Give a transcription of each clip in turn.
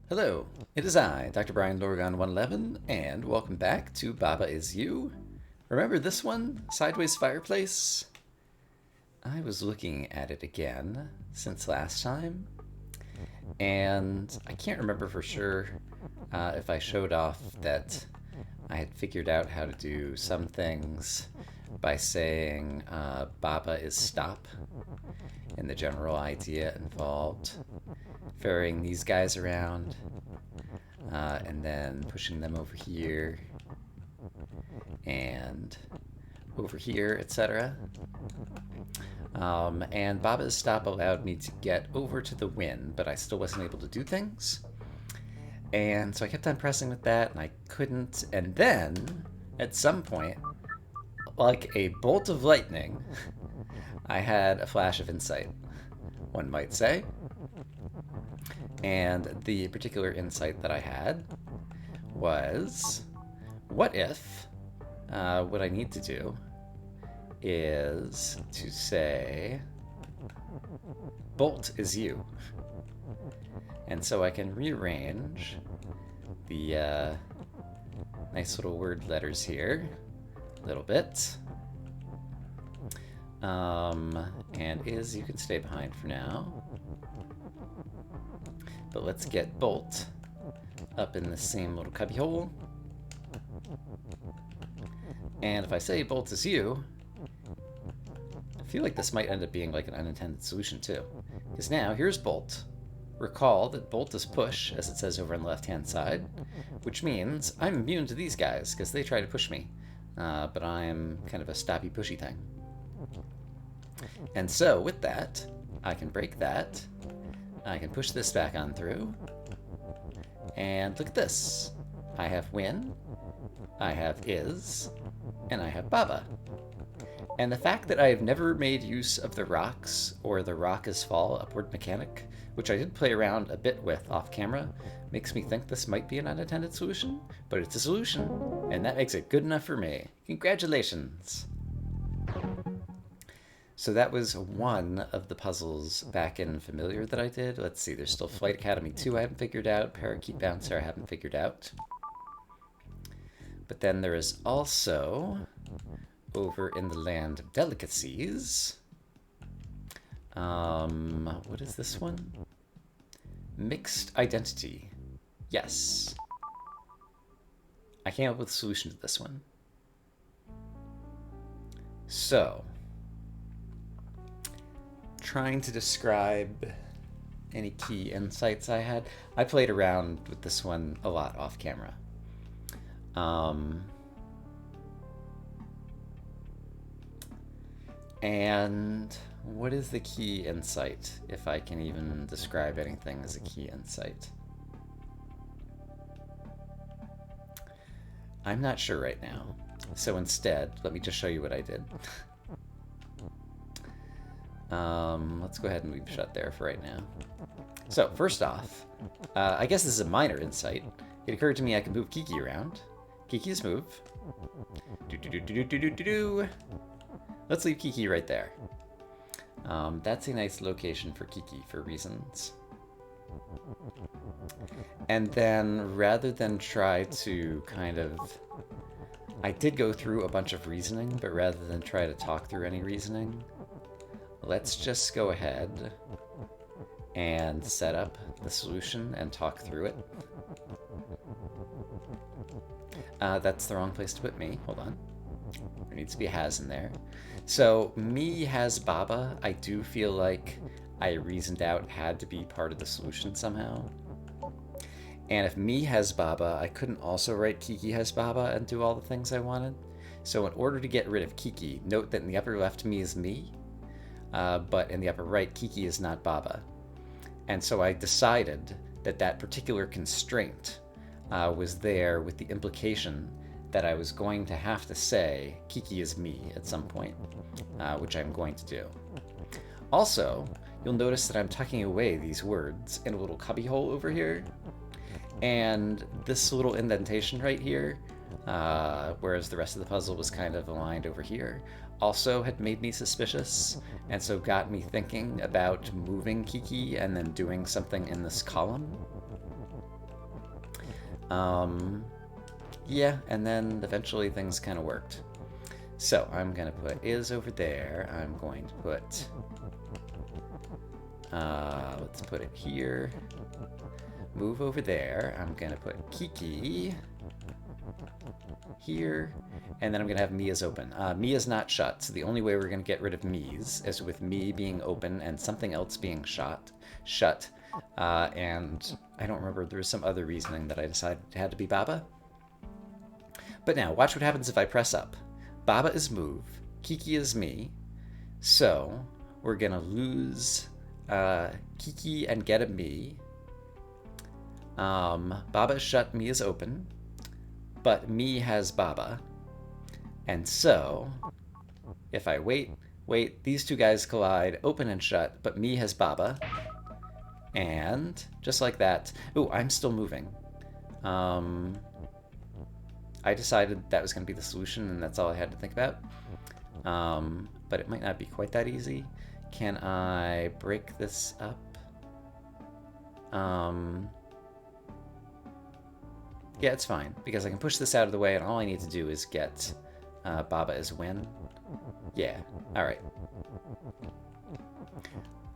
Hello, it is I, Dr. Brian Lorgon 111, and welcome back to Baba Is You. Remember this one, Sideways Fireplace? I was looking at it again since last time, and I can't remember for sure if I showed off that I had figured out how to do some things by saying Baba is stop, and the general idea involved ferrying these guys around and then pushing them over here and over here, etc. And Baba's stop allowed me to get over to the win, but I still wasn't able to do things. And so I kept on pressing with that, and I couldn't. And then, at some point, like a bolt of lightning, I had a flash of insight, one might say. And the particular insight that I had was, what if what I need to do is to say, Bolt is you. And so I can rearrange the nice little word letters here a little bit. And is, you can stay behind for now. But let's get Bolt up in the same little cubbyhole. And if I say Bolt is you, I feel like this might end up being like an unintended solution too. Because now, here's Bolt. Recall that Bolt is push, as it says over on the left-hand side, which means I'm immune to these guys, because they try to push me. But I'm kind of a stoppy pushy thing. And so, with that, I can break that. I can push this back on through. And look at this. I have win, I have is, and I have Baba. And the fact that I have never made use of the rocks or the rock is fall upward mechanic, which I did play around a bit with off camera, makes me think this might be an unintended solution, but it's a solution, and that makes it good enough for me. Congratulations! So that was one of the puzzles back in Familiar that I did. Let's see, there's still Flight Academy 2 I haven't figured out, Parakeet Bouncer I haven't figured out. But then there is also, over in the Land of Delicacies, what is this one? Mixed Identity. Yes. I came up with a solution to this one. So, trying to describe any key insights I had. I played around with this one a lot off camera. And what is the key insight, if I can even describe anything as a key insight? I'm not sure right now. So instead, let me just show you what I did. Let's go ahead and leave shut there for right now. So, first off, I guess this is a minor insight. It occurred to me I can move Kiki around. Kiki's move. Let's leave Kiki right there. That's a nice location for Kiki for reasons. And then, rather than try to kind of... I did go through a bunch of reasoning, but rather than try to talk through any reasoning, let's just go ahead and set up the solution and talk through it. That's the wrong place to put me. Hold on. There needs to be a has in there. So, me has Baba, I do feel like I reasoned out had to be part of the solution somehow. And if me has Baba, I couldn't also write Kiki has Baba and do all the things I wanted. So in order to get rid of Kiki, note that in the upper left, me is me. But in the upper right, Kiki is not Baba. And so I decided that that particular constraint was there with the implication that I was going to have to say Kiki is me at some point, which I'm going to do. Also, you'll notice that I'm tucking away these words in a little cubbyhole over here. And this little indentation right here, whereas the rest of the puzzle was kind of aligned over here, also had made me suspicious, and so got me thinking about moving Kiki and then doing something in this column. Yeah, and then eventually things kind of worked. So I'm going to put is over there. I'm going to put, let's put it here. Move over there. I'm going to put Kiki here. And then I'm going to have Mia's open. Mia's not shut, so the only way we're going to get rid of Mia's is with me being open and something else being shut. And I don't remember, there was some other reasoning that I decided it had to be Baba. But now, watch what happens if I press up. Baba is move, Kiki is me, so we're going to lose Kiki and get a me. Baba is shut, me is open, but me has Baba. And so, if I wait, these two guys collide, open and shut, but me has Baba. And just like that, ooh, I'm still moving. I decided that was going to be the solution, and that's all I had to think about. But it might not be quite that easy. Can I break this up? Yeah, it's fine, because I can push this out of the way, and all I need to do is get Baba as win. Yeah, alright.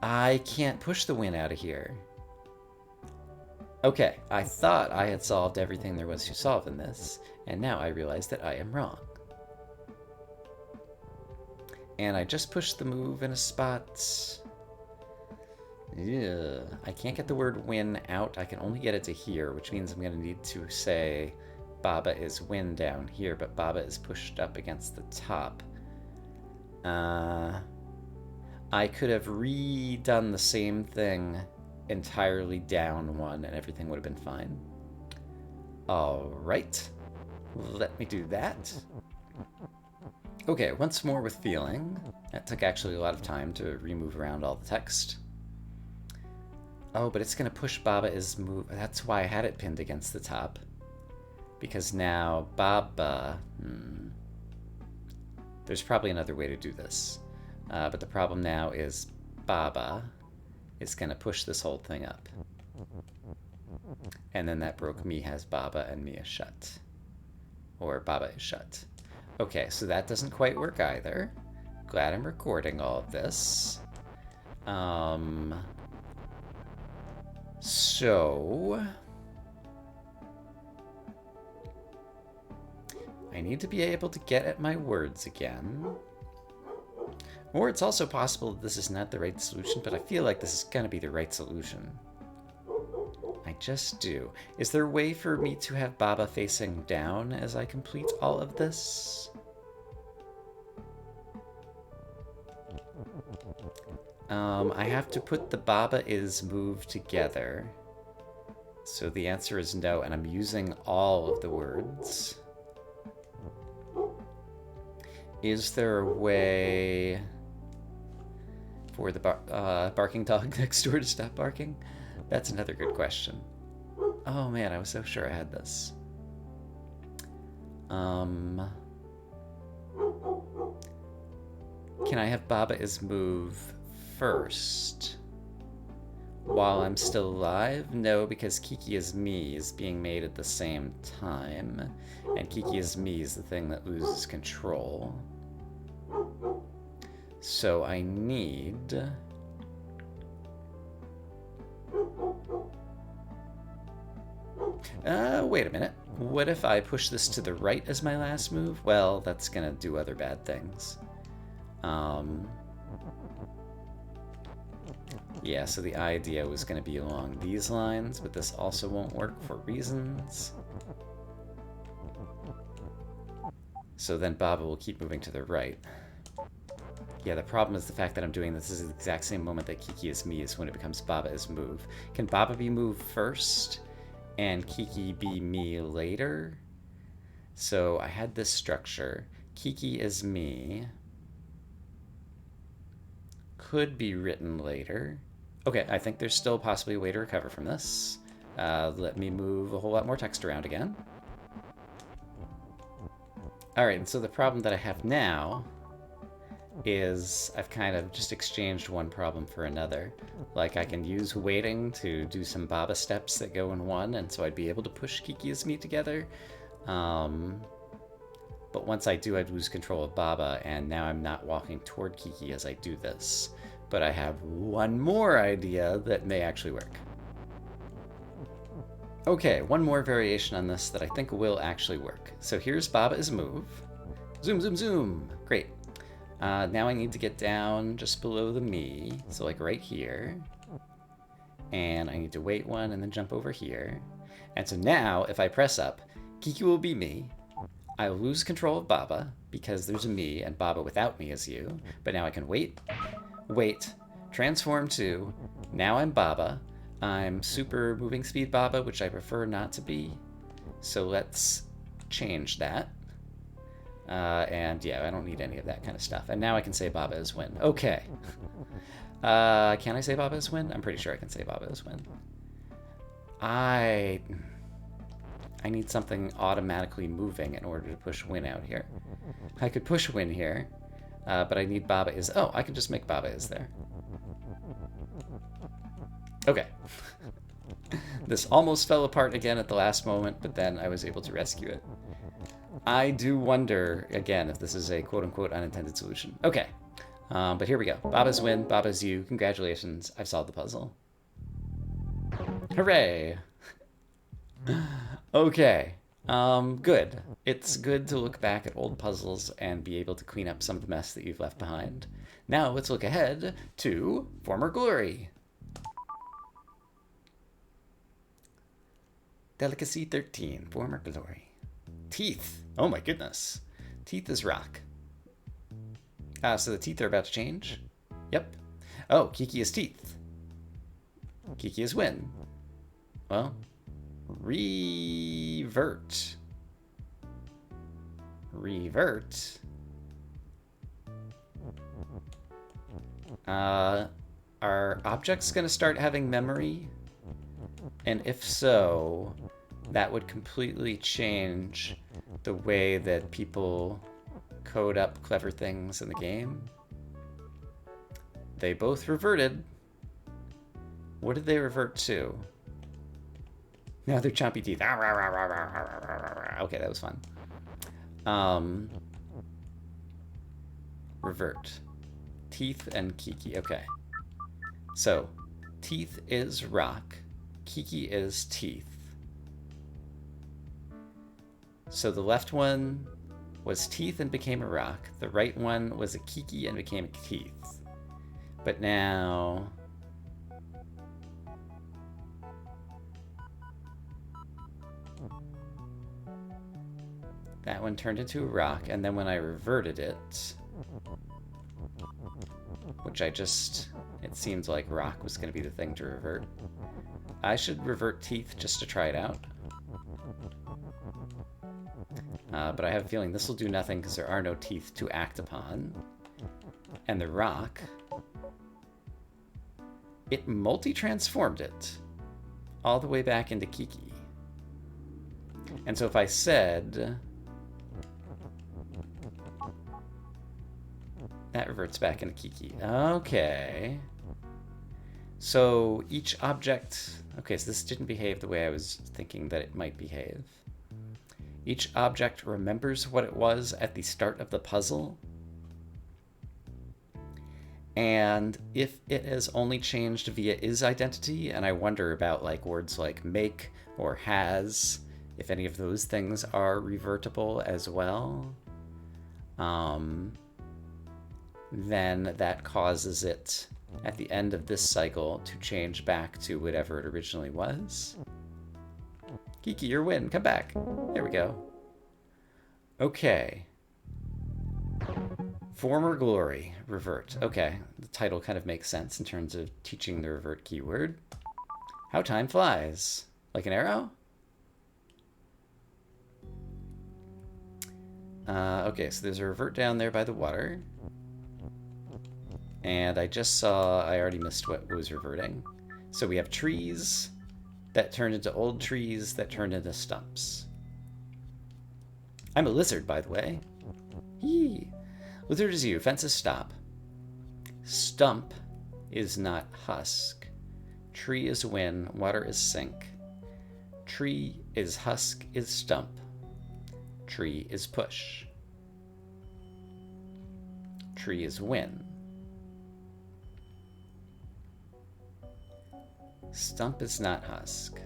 I can't push the win out of here. Okay, I thought I had solved everything there was to solve in this, and now I realize that I am wrong. And I just pushed the move in a spot. Yeah, I can't get the word win out. I can only get it to here, which means I'm going to need to say Baba is win down here, but Baba is pushed up against the top. I could have redone the same thing entirely down one and everything would have been fine. Alright, let me do that. Okay, once more with feeling. That took actually a lot of time to remove around all the text. Oh, but it's going to push Baba is move. That's why I had it pinned against the top. Because now Baba... There's probably another way to do this. But the problem now is Baba is going to push this whole thing up. And then that broke me has Baba and Mia shut. Or Baba is shut. Okay, so that doesn't quite work either. Glad I'm recording all of this. So... I need to be able to get at my words again. Or it's also possible that this is not the right solution, but I feel like this is going to be the right solution. I just do. Is there a way for me to have Baba facing down as I complete all of this? I have to put the Baba is move together. So the answer is no, and I'm using all of the words. Is there a way for the barking dog next door to stop barking? That's another good question. Oh man, I was so sure I had this. Can I have Baba is move first while I'm still alive? No, because Kiki is me is being made at the same time, and Kiki is me is the thing that loses control. So I need... wait a minute. What if I push this to the right as my last move? Well, that's gonna do other bad things. Yeah, so the idea was gonna be along these lines, but this also won't work for reasons. So then Baba will keep moving to the right. Yeah, the problem is the fact that I'm doing this is the exact same moment that Kiki is me is when it becomes Baba is move. Can Baba be move first and Kiki be me later? So I had this structure. Kiki is me. Could be written later. Okay, I think there's still possibly a way to recover from this. Let me move a whole lot more text around again. Alright, and so the problem that I have now is I've kind of just exchanged one problem for another. Like, I can use waiting to do some Baba steps that go in one, and so I'd be able to push Kiki as me together. But once I do, I'd lose control of Baba, and now I'm not walking toward Kiki as I do this. But I have one more idea that may actually work. Okay, one more variation on this that I think will actually work. So here's Baba's move. Zoom, zoom, zoom. Great. Now I need to get down just below the me, so like right here. And I need to wait one and then jump over here. And so now, if I press up, Kiki will be me. I'll lose control of Baba, because there's a me, and Baba without me is you. But now I can wait, transform to, now I'm Baba. I'm super moving speed Baba, which I prefer not to be. So let's change that. And yeah, I don't need any of that kind of stuff. And now I can say Baba is win. Okay. Can I say Baba is win? I'm pretty sure I can say Baba is win. I need something automatically moving in order to push win out here. I could push win here, but I need Baba is... Oh, I can just make Baba is there. Okay. This almost fell apart again at the last moment, but then I was able to rescue it. I do wonder, again, if this is a quote-unquote unintended solution. Okay, but here we go. Baba's win, Baba's you. Congratulations, I've solved the puzzle. Hooray! Okay, good. It's good to look back at old puzzles and be able to clean up some of the mess that you've left behind. Now let's look ahead to Former Glory. Delicacy 13, Former Glory. Teeth. Oh my goodness. Teeth is rock. So the teeth are about to change? Yep. Oh, Kiki is teeth. Kiki is win. Well, revert. Revert. Are objects going to start having memory? And if so, that would completely change the way that people code up clever things in the game. They both reverted. What did they revert to? Now they're chompy teeth. Okay, that was fun. Revert. Teeth and Kiki. Okay. So, teeth is rock. Kiki is teeth. So the left one was teeth and became a rock. The right one was a Kiki and became a teeth. But now... that one turned into a rock, and then when I reverted it... which I just... it seemed like rock was going to be the thing to revert. I should revert teeth just to try it out. But I have a feeling this will do nothing because there are no teeth to act upon. And the rock... it multi-transformed it all the way back into Kiki. And so if I said... that reverts back into Kiki. Okay. So each object... okay, so this didn't behave the way I was thinking that it might behave. Each object remembers what it was at the start of the puzzle. And if it has only changed via is identity, and I wonder about like words like make or has, if any of those things are revertible as well, then that causes it at the end of this cycle to change back to whatever it originally was. Kiki, your win. Come back. There we go. Okay. Former Glory. Revert. Okay. The title kind of makes sense in terms of teaching the revert keyword. How time flies. Like an arrow? Okay, so there's a revert down there by the water. And I just saw... I already missed what was reverting. So we have trees that turned into old trees that turned into stumps. I'm a lizard, by the way. Yee. Lizard is you. Fence is stop. Stump is not husk. Tree is win. Water is sink. Tree is husk is stump. Tree is push. Tree is win. Stump is not husk.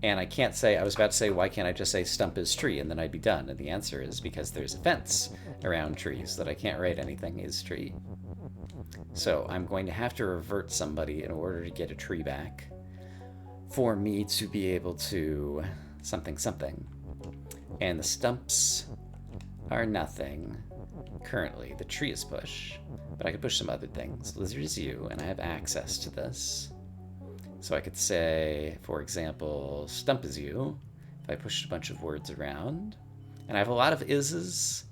And I can't say, I was about to say, why can't I just say stump is tree and then I'd be done? And the answer is because there's a fence around trees that I can't write anything is tree. So I'm going to have to revert somebody in order to get a tree back for me to be able to something something. And the stumps are nothing currently. The tree is push, but I could push some other things. Lizard is you, and I have access to this. So I could say, for example, stump is you, if I pushed a bunch of words around. And I have a lot of is's,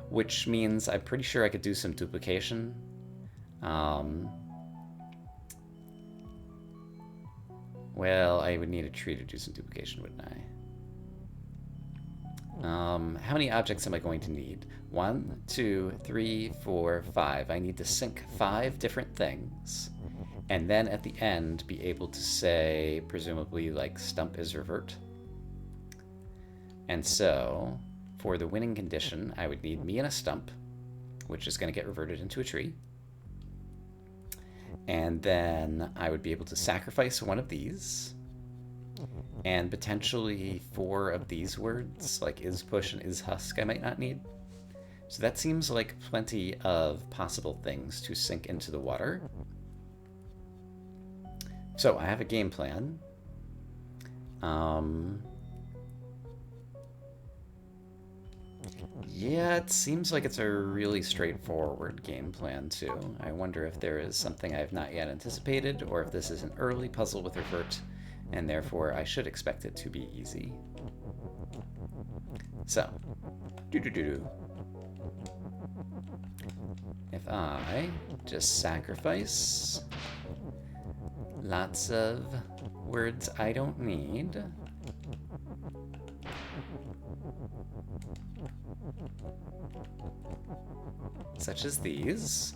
which means I'm pretty sure I could do some duplication. Well, I would need a tree to do some duplication, wouldn't I? How many objects am I going to need? 1, 2, 3, 4, 5. I need to sync 5 different things. And then at the end, be able to say, presumably, like, stump is revert. And so, for the winning condition, I would need me and a stump, which is going to get reverted into a tree. And then I would be able to sacrifice one of these. And potentially 4 of these words, like is push and is husk, I might not need. So that seems like plenty of possible things to sink into the water. So I have a game plan. Yeah, it seems like it's a really straightforward game plan too. I wonder if there is something I have not yet anticipated, or if this is an early puzzle with revert, and therefore I should expect it to be easy. So, if I just sacrifice lots of words I don't need, such as these.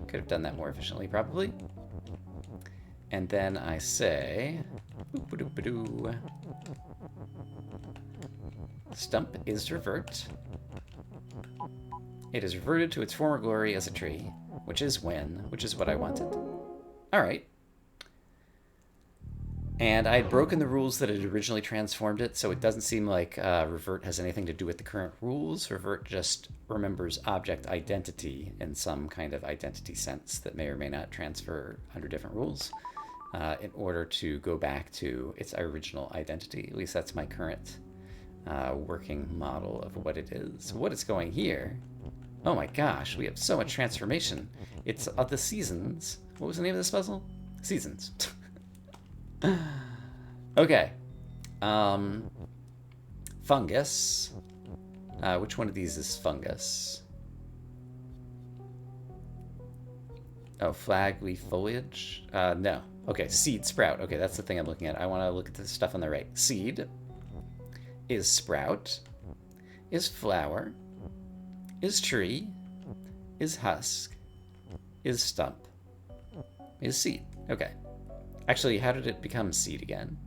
Could have done that more efficiently, probably. And then I say, stump is revert. It is reverted to its former glory as a tree, which is win, which is what I wanted. All right. And I had broken the rules that had originally transformed it, so it doesn't seem like revert has anything to do with the current rules. Revert just remembers object identity in some kind of identity sense that may or may not transfer under different rules in order to go back to its original identity. At least that's my current working model of what it is. What is going here? Oh my gosh, we have so much transformation. It's the seasons. What was the name of this puzzle? Seasons. Okay. Fungus. Which one of these is fungus? Oh, flag, leaf, foliage? No. Okay, seed, sprout. Okay, that's the thing I'm looking at. I want to look at the stuff on the right. Seed is sprout, is flower, is tree, is husk, is stump, is seed. Okay. Actually, how did it become seed again?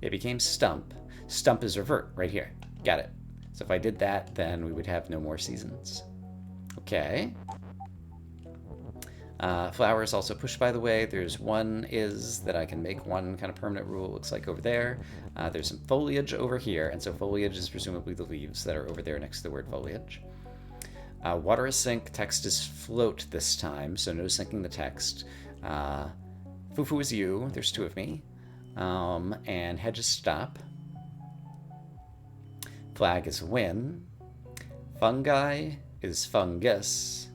It became stump. Stump is revert right here. Got it. So if I did that, then we would have no more seasons. Okay. Flower is also pushed, by the way. There's one is that I can make one kind of permanent rule, looks like over there. There's some foliage over here, and so foliage is presumably the leaves that are over there next to the word foliage. Water is sink, text is float this time, so no sinking the text. Fufu is you, there's 2 of me. And hedge is stop. Flag is win. Fungi is fungus.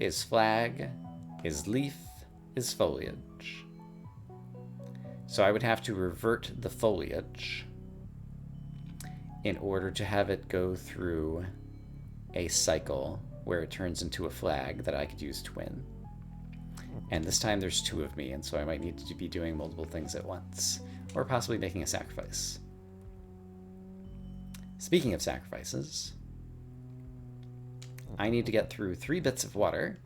Is flag. Is leaf. Is foliage. So I would have to revert the foliage in order to have it go through a cycle where it turns into a flag that I could use to win. And this time there's 2 of me, and so I might need to be doing multiple things at once, or possibly making a sacrifice. Speaking of sacrifices, I need to get through 3 bits of water,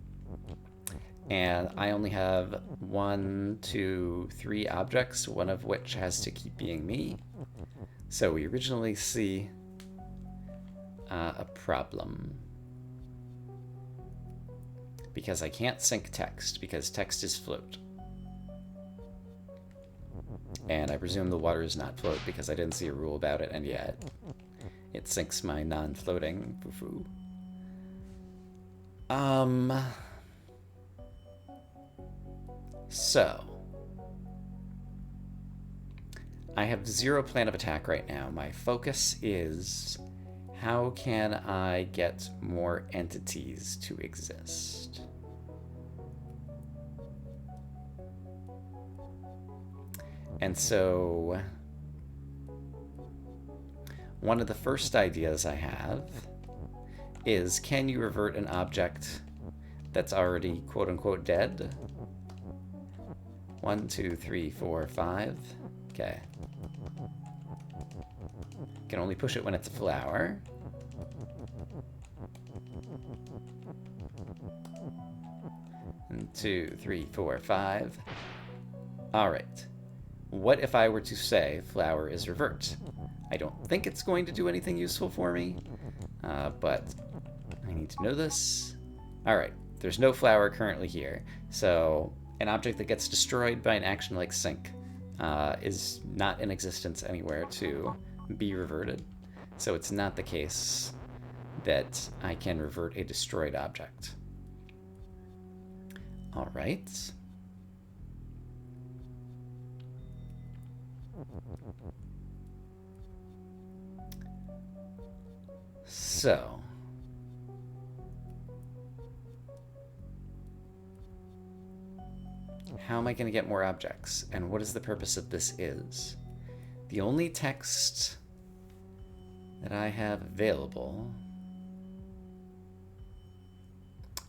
and I only have 1, 2, 3 objects, one of which has to keep being me. So we originally see a problem. Because I can't sync text, because text is float. And I presume the water is not float because I didn't see a rule about it, and yet it syncs my non-floating foo-foo. So I have 0 plan of attack right now. My focus is how can I get more entities to exist? And so one of the first ideas I have is, can you revert an object that's already quote-unquote dead? 1, 2, 3, 4, 5. Okay. Can only push it when it's a flower. And 2, 3, 4, 5. All right. What if I were to say flower is revert? I don't think it's going to do anything useful for me, but I need to know this. All right, there's no flower currently here, so an object that gets destroyed by an action like sync is not in existence anywhere to be reverted. So it's not the case that I can revert a destroyed object. All right. So how am I going to get more objects? And what is the purpose of this is? The only text that I have available...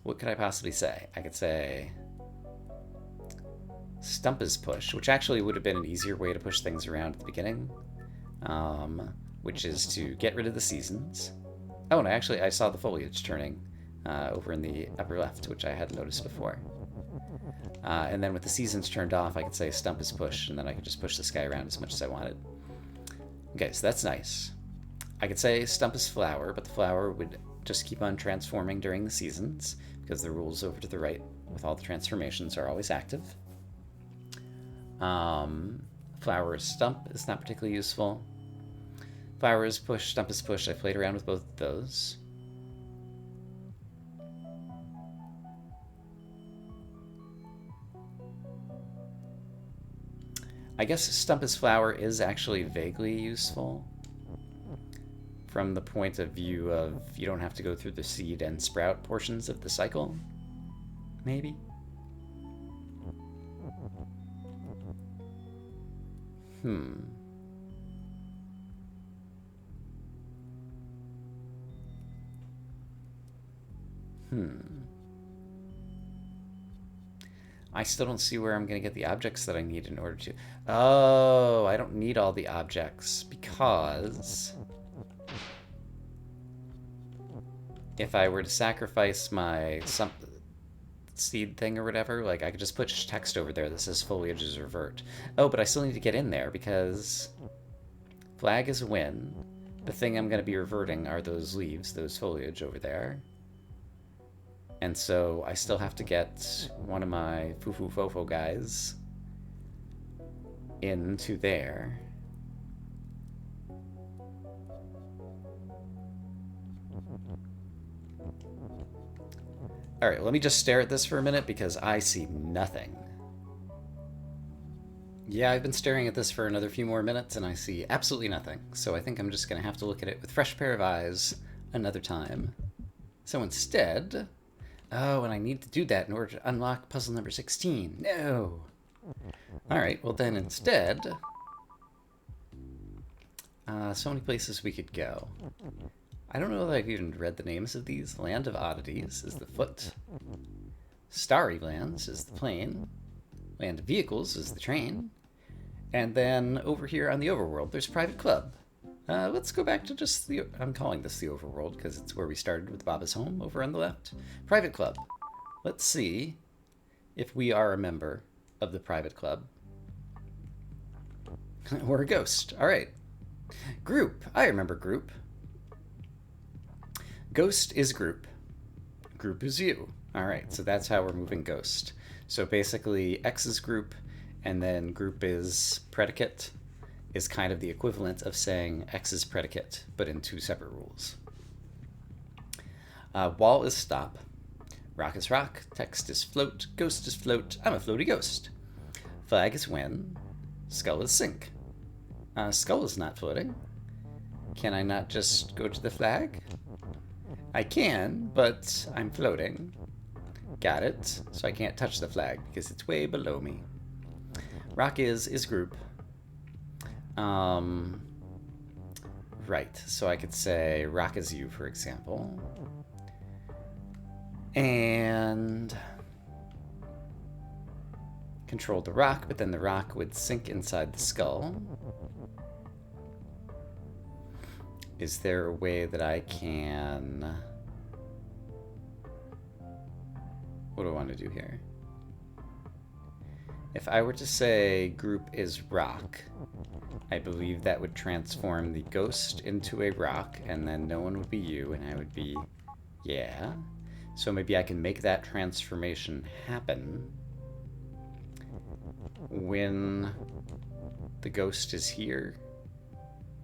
What could I possibly say? I could say stump is push, which actually would have been an easier way to push things around at the beginning, which is to get rid of the seasons. Oh, and I saw the foliage turning over in the upper left, which I hadn't noticed before. And then with the seasons turned off, I could say stump is push, and then I could just push this guy around as much as I wanted. Okay, so that's nice. I could say stump is flower, but the flower would just keep on transforming during the seasons, because the rules over to the right with all the transformations are always active. Flower is stump is not particularly useful. Flower is push, stump is push. I played around with both of those. I guess stump is flower is actually vaguely useful from the point of view of you don't have to go through the seed and sprout portions of the cycle, maybe? I still don't see where I'm going to get the objects that I need in order to... Oh, I don't need all the objects because... if I were to sacrifice my seed thing or whatever, like I could just put text over there that says foliage is revert. Oh, but I still need to get in there because flag is a win. The thing I'm going to be reverting are those leaves, those foliage over there. And so I still have to get one of my foo-foo-fo-fo guys into there. Alright, let me just stare at this for a minute because I see nothing. Yeah, I've been staring at this for another few more minutes and I see absolutely nothing. So I think I'm just going to have to look at it with a fresh pair of eyes another time. So instead... Oh, and I need to do that in order to unlock puzzle number 16. No! Alright, well then instead... so many places we could go. I don't know that I've even read the names of these. Land of Oddities is the foot. Starry Lands is the plane. Land of Vehicles is the train. And then over here on the overworld, there's Private Club. Let's go back to just the... I'm calling this the overworld because it's where we started with Baba's home over on the left. Private club. Let's see if we are a member of the private club. We're a ghost. All right. Group. I remember group. Ghost is group. Group is you. All right. So that's how we're moving ghost. So basically X is group, and then group is predicate, is kind of the equivalent of saying X is predicate, but in two separate rules. Wall is stop. Rock is rock. Text is float. Ghost is float. I'm a floaty ghost. Flag is win. Skull is sink. Skull is not floating. Can I not just go to the flag? I can, but I'm floating. Got it. So I can't touch the flag because it's way below me. Rock is group. Right, so I could say rock is you, for example. And control the rock, but then the rock would sink inside the skull. Is there a way that I can... What do I want to do here? If I were to say group is rock, I believe that would transform the ghost into a rock, and then no one would be you, and I would be, yeah. So maybe I can make that transformation happen when the ghost is here,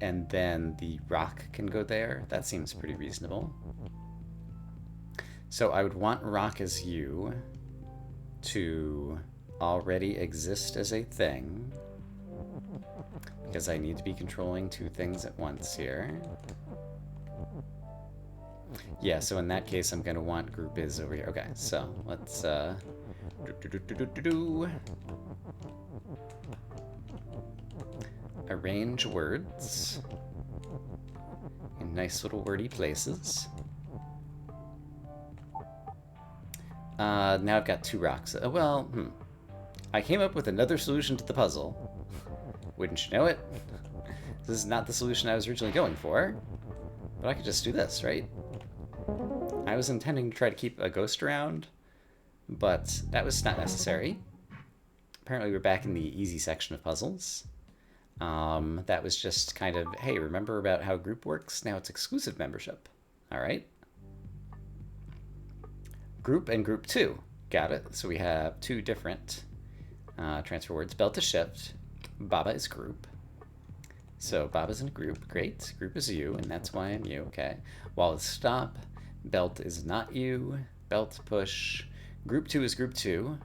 and then the rock can go there. That seems pretty reasonable. So I would want rock as you to already exist as a thing, because I need to be controlling two things at once here. Yeah, so in that case, I'm going to want group is over here. Okay, so let's arrange words in nice little wordy places. Now I've got two rocks. I came up with another solution to the puzzle. Wouldn't you know it? This is not the solution I was originally going for. But I could just do this, right? I was intending to try to keep a ghost around, but that was not necessary. Apparently we're back in the easy section of puzzles. That was just kind of, hey, remember about how group works? Now it's exclusive membership. All right. Group and group 2. Got it. So we have two different transfer words. Belt is shift. Baba is group. So Baba's in a group. Great. Group is you, and that's why I'm you. Okay. Wall is stop. Belt is not you. Belt push. Group 2 is group 2.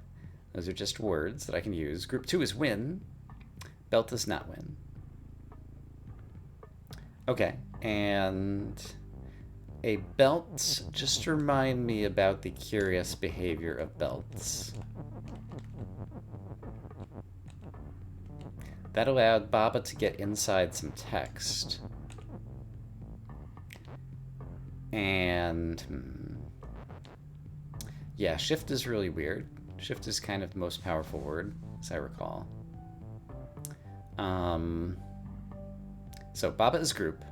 Those are just words that I can use. Group 2 is win. Belt is not win. Okay. And a belt, just remind me about the curious behavior of belts. That allowed Baba to get inside some text. And yeah, shift is really weird. Shift is kind of the most powerful word, as I recall. So Baba is group.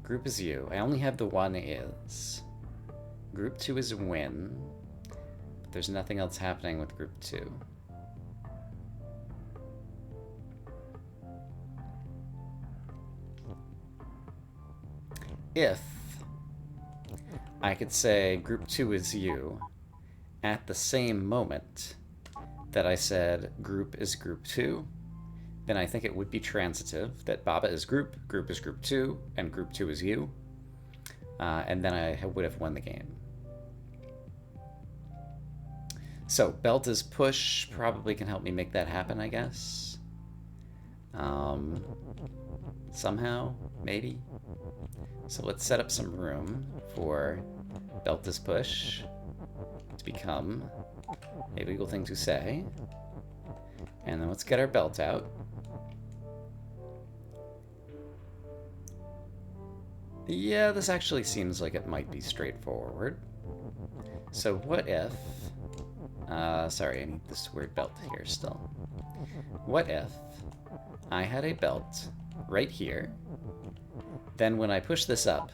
Group is you. I only have the one is. Group 2 is win. But there's nothing else happening with group 2. If I could say group 2 is you at the same moment that I said group is group 2, then I think it would be transitive that Baba is group is group 2, and group 2 is you. And then I would have won the game. So belt is push, probably can help me make that happen, I guess. Somehow, maybe. So let's set up some room for belt is push to become a legal thing to say. And then let's get our belt out. Yeah, this actually seems like it might be straightforward. So what if... sorry, I need this word belt here still. What if I had a belt right here. Then when I push this up...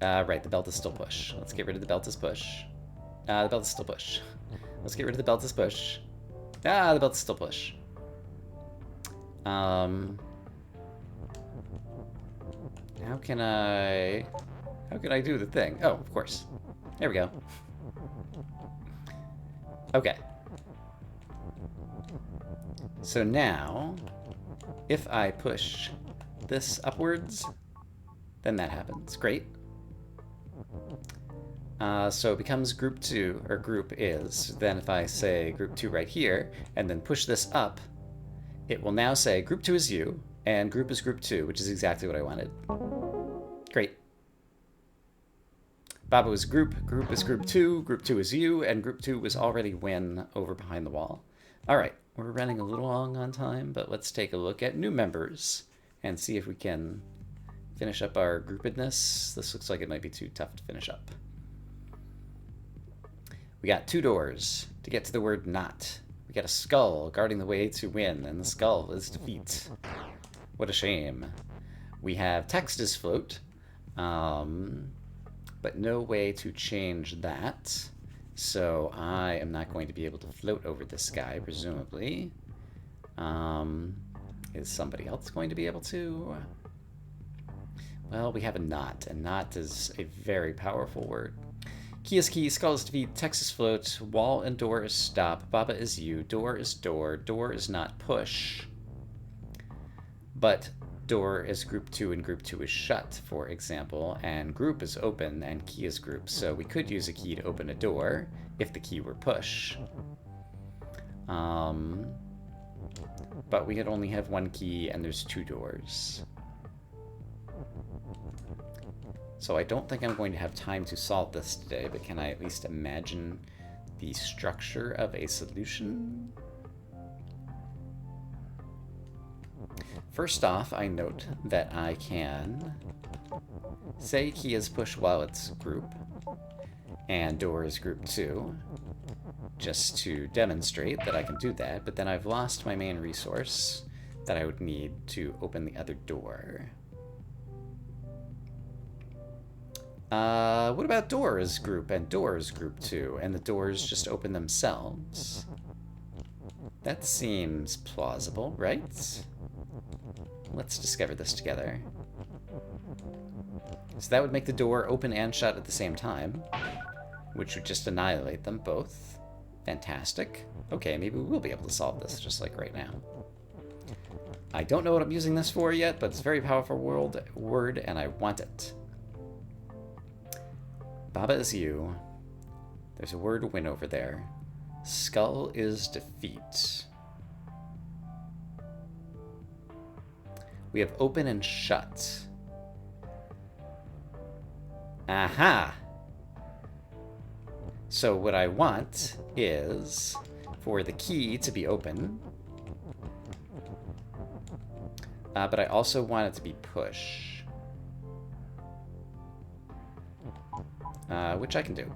right, the belt is still push. Let's get rid of the belt is push. The belt is still push. Let's get rid of the belt is push. The belt is still push. How can I do the thing? Oh, of course. There we go. Okay. So now, if I push this upwards, then that happens. Great. So it becomes group 2, or group is. Then if I say group 2 right here, and then push this up, it will now say group 2 is you, and group is group 2, which is exactly what I wanted. Great. Baba was group is group 2 is you, and group 2 was already Win over behind the wall. Alright, we're running a little long on time, but let's take a look at new members and see if we can finish up our groupedness. This looks like it might be too tough to finish up. We got 2 doors to get to the word not. We got a skull guarding the way to Win, and the skull is defeat. What a shame. We have text is float, but no way to change that. So I am not going to be able to float over this guy, presumably. Is somebody else going to be able to? Well, we have a not, and not is a very powerful word. Key is key, skull is defeat, text is float, wall and door is stop, Baba is you, door is not push. But door is group 2 and group 2 is shut, for example, and group is open and key is group. So we could use a key to open a door if the key were push. But we could only have 1 key and there's 2 doors. So I don't think I'm going to have time to solve this today, but can I at least imagine the structure of a solution? First off, I note that I can say key is push while it's group, and door is group 2, just to demonstrate that I can do that, but then I've lost my main resource that I would need to open the other door. What about door is group and door is group 2, and the doors just open themselves? That seems plausible, right? Let's discover this together. So that would make the door open and shut at the same time, which would just annihilate them both. Fantastic. Okay, maybe we will be able to solve this just like right now. I don't know what I'm using this for yet, but it's a very powerful word, and I want it. Baba is you. There's a word win over there. Skull is defeat. We have open and shut. Aha! So what I want is for the key to be open, but I also want it to be push. Which I can do.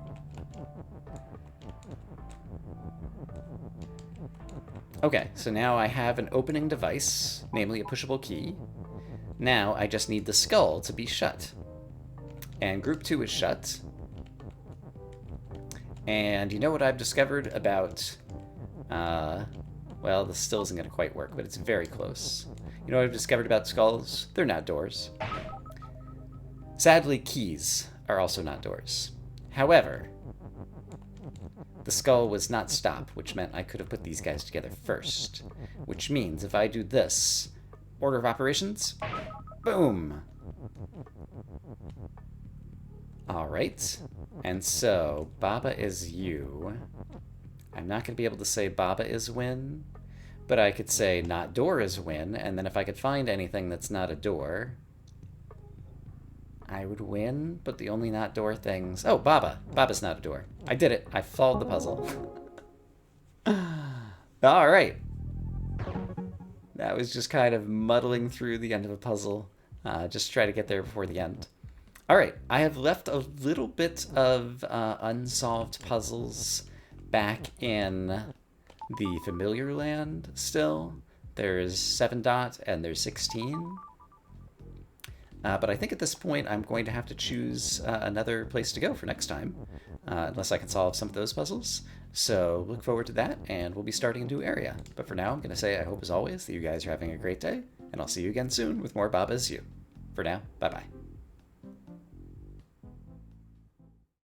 Okay, so now I have an opening device, namely a pushable key. Now I just need the skull to be shut. And group 2 is shut. And you know what I've discovered about... well, this still isn't going to quite work, but it's very close. You know what I've discovered about skulls? They're not doors. Sadly, keys are also not doors. However, the skull was not stop, which meant I could have put these guys together first. Which means if I do this, order of operations, boom! Alright, and so Baba is you. I'm not going to be able to say Baba is Win, but I could say not door is Win, and then if I could find anything that's not a door, I would win, but the only not door things... Oh, Baba. Baba's not a door. I did it. I solved the puzzle. All right. That was just kind of muddling through the end of a puzzle. Just try to get there before the end. All right. I have left a little bit of unsolved puzzles back in the familiar land still There's 7 dot and there's 16. But I think at this point I'm going to have to choose another place to go for next time, unless I can solve some of those puzzles. So look forward to that, and we'll be starting a new area. But for now, I'm going to say I hope as always that you guys are having a great day, and I'll see you again soon with more Baba Is You. For now, bye-bye.